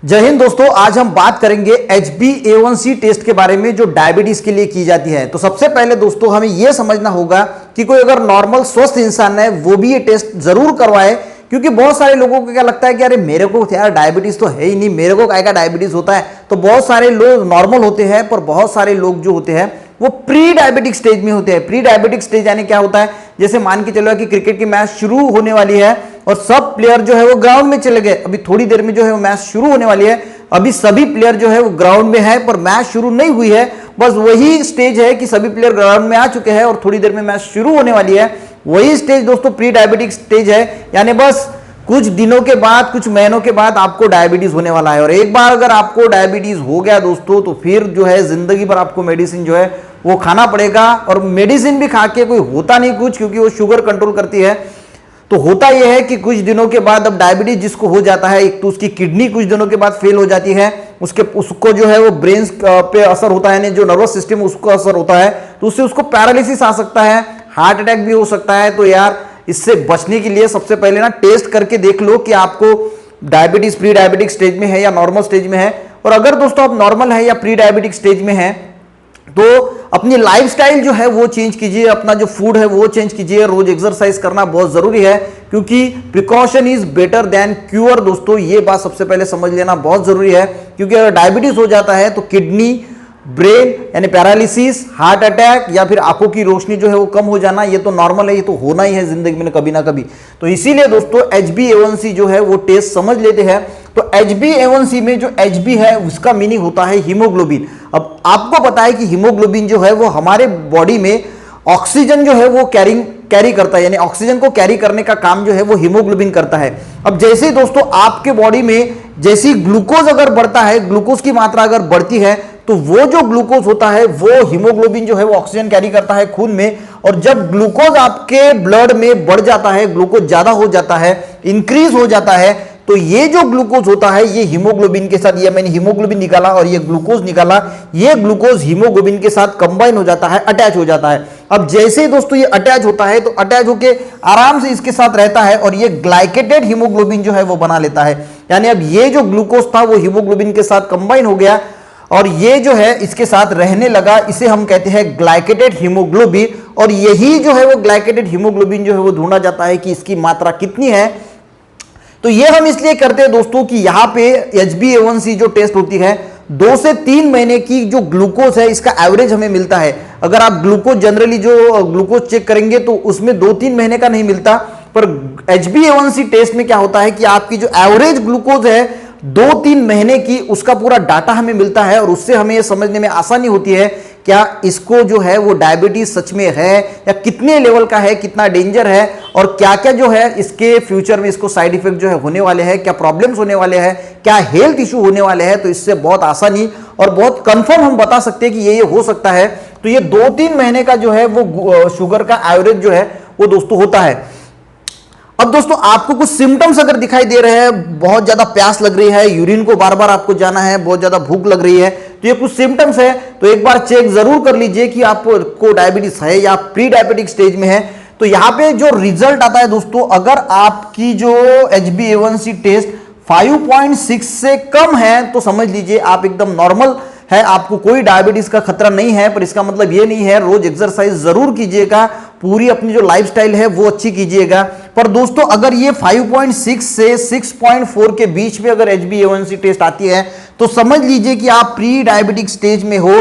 जय हिंद दोस्तों, आज हम बात करेंगे HbA1c टेस्ट के बारे में जो डायबिटीज के लिए की जाती है। तो सबसे पहले दोस्तों हमें यह समझना होगा कि कोई अगर नॉर्मल स्वस्थ इंसान है वो भी ये टेस्ट जरूर करवाए, क्योंकि बहुत सारे लोगों को क्या लगता है कि अरे मेरे को यार डायबिटीज तो है ही नहीं, मेरे को काय का डायबिटीज होता है। तो बहुत सारे लोग नॉर्मल होते हैं, पर बहुत सारे लोग जो होते हैं वो प्री डायबिटिक स्टेज में होते हैं। प्री डायबिटिक स्टेज यानी क्या होता है, जैसे मान के चलो कि क्रिकेट की मैच शुरू होने वाली है और सब प्लेयर जो है वो ग्राउंड में चले गए, अभी थोड़ी देर में जो है वो मैच शुरू होने वाली है, अभी सभी प्लेयर जो है वो ग्राउंड में है पर मैच शुरू नहीं हुई है। बस वही स्टेज है कि सभी प्लेयर ग्राउंड में आ चुके हैं और थोड़ी देर में मैच शुरू होने वाली है। वही स्टेज दोस्तों प्री डायबिटिक स्टेज है, यानी बस कुछ दिनों के बाद, कुछ महीनों के बाद आपको डायबिटीज होने वाला है। और एक बार अगर आपको डायबिटीज हो गया दोस्तों, तो फिर जो है जिंदगी भर आपको मेडिसिन जो है वो खाना पड़ेगा। और मेडिसिन भी खा के कोई होता नहीं कुछ, क्योंकि वो शुगर कंट्रोल करती है। तो होता यह है कि कुछ दिनों के बाद अब डायबिटीज जिसको हो जाता है, एक तो उसकी किडनी कुछ दिनों के बाद फेल हो जाती है, उसको जो है वो ब्रेन पे असर होता है, जो नर्वस सिस्टम उसको असर होता है, तो उससे उसको पैरालिसिस आ सकता है, हार्ट अटैक भी हो सकता है। तो यार इससे बचने के लिए सबसे पहले ना टेस्ट करके देख लो कि आपको डायबिटीज प्री डायबिटिक स्टेज में है या नॉर्मल स्टेज में है। और अगर दोस्तों आप नॉर्मल है या प्री डायबिटिक स्टेज में है तो अपनी लाइफस्टाइल जो है वो चेंज कीजिए, अपना जो फूड है वो चेंज कीजिए, रोज एक्सरसाइज करना बहुत जरूरी है, क्योंकि precaution is better than cure. दोस्तों ये बात सबसे पहले समझ लेना बहुत जरूरी है, क्योंकि अगर डायबिटीज हो जाता है तो किडनी, ब्रेन यानी पैरालिसिस, हार्ट अटैक या फिर आंखों की रोशनी जो है वो कम हो जाना, ये तो नॉर्मल है, ये तो होना ही है जिंदगी में कभी ना कभी। तो इसीलिए दोस्तों HbA1c जो है वो टेस्ट समझ लेते हैं। तो HbA1c में जो Hb है उसका मीनिंग होता है हीमोग्लोबिन। अब आपको पता है कि हीमोग्लोबिन जो है वो हमारे बॉडी में ऑक्सीजन जो है वो कैरी करता है, यानी ऑक्सीजन को कैरी करने का काम जो है वो हीमोग्लोबिन करता है। अब जैसे दोस्तों आपके बॉडी में जैसी ग्लूकोज अगर बढ़ता है, ग्लूकोज की मात्रा अगर बढ़ती है, तो वो जो ग्लूकोज होता है वो हीमोग्लोबिन जो है वो ऑक्सीजन कैरी करता है खून में। और जब ग्लूकोज आपके ब्लड में बढ़ जाता है, ग्लूकोज ज्यादा हो जाता है, इंक्रीज हो जाता है, तो ये जो ग्लूकोज होता है ये हीमोग्लोबिन के साथ, ये मैंने हीमोग्लोबिन निकाला और ये ग्लूकोज निकाला, ये ग्लूकोज हीमोग्लोबिन के साथ कंबाइन हो जाता है, अटैच हो जाता है। अब जैसे ही दोस्तों ये अटैच होता है तो अटैच होके आराम से इसके साथ रहता है और ये ग्लाइकेटेड हीमोग्लोबिन जो है वो बना लेता है। यानी अब ये जो ग्लूकोज था वो हीमोग्लोबिन के साथ कंबाइन हो गया और ये जो है इसके साथ रहने लगा, इसे हम कहते हैं ग्लाइकेटेड हीमोग्लोबिन। और यही जो है वो ग्लाइकेटेड हीमोग्लोबिन जो है वो ढूंढा जाता है कि इसकी मात्रा कितनी है। तो ये हम इसलिए करते हैं दोस्तों कि यहां पे HbA1c जो टेस्ट होती है 2 से 3 महीने की जो ग्लूकोज है इसका एवरेज हमें मिलता है। अगर आप ग्लूकोज जनरली जो ग्लूकोज चेक करेंगे तो उसमें 2-3 महीने का नहीं मिलता, पर HbA1c टेस्ट में क्या होता है कि आपकी जो एवरेज ग्लूकोज है 2-3 महीने की, उसका पूरा डाटा हमें मिलता है और उससे हमें यह समझने में आसानी होती है क्या इसको जो है वो डायबिटीज सच में है या कितने लेवल का है, कितना डेंजर है और क्या क्या जो है इसके फ्यूचर में इसको साइड इफेक्ट जो है होने वाले हैं, क्या प्रॉब्लम्स होने वाले हैं, क्या हेल्थ इशू होने वाले हैं। तो इससे बहुत आसानी और बहुत कंफर्म हम बता सकते हैं कि ये हो सकता है। तो ये 2-3 महीने का जो है वो शुगर का एवरेज जो है वो दोस्तों होता है। अब दोस्तों आपको कुछ सिम्टम्स अगर दिखाई दे रहे हैं, बहुत ज्यादा प्यास लग रही है, यूरिन को बार बार आपको जाना है, बहुत ज्यादा भूख लग रही है, तो ये कुछ सिम्टम्स है, तो एक बार चेक जरूर कर लीजिए कि आपको डायबिटीज है या प्री डायबिटिक स्टेज में है। तो यहां पे जो रिजल्ट आता है दोस्तों, अगर आपकी जो HbA1c टेस्ट 5.6 से कम है तो समझ लीजिए आप एकदम नॉर्मल है, आपको कोई डायबिटीज का खतरा नहीं है। पर इसका मतलब ये नहीं है, रोज एक्सरसाइज जरूर कीजिएगा, पूरी अपनी जो लाइफस्टाइल है वो अच्छी कीजिएगा। पर दोस्तों अगर ये 5.6 से 6.4 के बीच में अगर HbA1c टेस्ट आती है तो समझ लीजिए कि आप प्री डायबिटिक स्टेज में हो।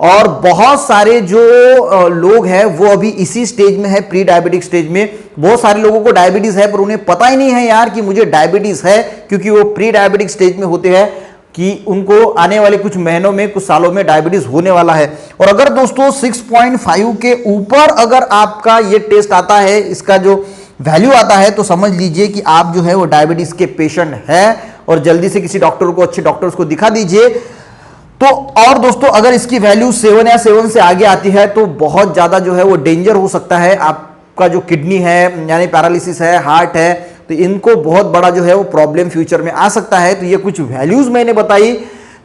और बहुत सारे जो लोग हैं वो अभी इसी स्टेज में है, प्री डायबिटिक स्टेज में। बहुत सारे लोगों को डायबिटीज है पर उन्हें पता ही नहीं है यार कि मुझे डायबिटीज है, क्योंकि वो प्री डायबिटिक स्टेज में होते हैं कि उनको आने वाले कुछ महीनों में, कुछ सालों में डायबिटीज होने वाला है। और अगर दोस्तों 6.5 के ऊपर अगर आपका ये टेस्ट आता है, इसका जो वैल्यू आता है, तो समझ लीजिए कि आप जो है वो डायबिटीज के पेशेंट है और जल्दी से किसी डॉक्टर को, अच्छे डॉक्टर्स को दिखा दीजिए। तो और दोस्तों अगर इसकी वैल्यू 7 या 7 से आगे आती है तो बहुत ज्यादा जो है वो डेंजर हो सकता है। आपका जो किडनी है यानी पैरालिसिस है, हार्ट है, तो इनको बहुत बड़ा जो है वो प्रॉब्लम फ्यूचर में आ सकता है। तो ये कुछ वैल्यूज मैंने बताई।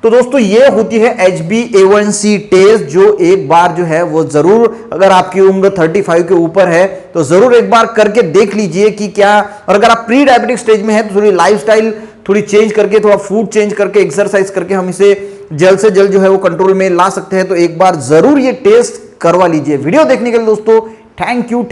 तो दोस्तों ये होती है HbA1c टेस्ट, जो एक बार जो है वो जरूर, अगर आपकी उम्र 35 के ऊपर है तो जरूर एक बार करके देख लीजिए कि क्या। और अगर आप प्री डायबिटिक स्टेज में है तो थोड़ी लाइफस्टाइल थोड़ी चेंज करके, थोड़ा फूड चेंज करके, एक्सरसाइज करके हम इसे जल्द से जल्द जो है वो कंट्रोल में ला सकते हैं। तो एक बार जरूर ये टेस्ट करवा लीजिए। वीडियो देखने के लिए दोस्तों थैंक यू।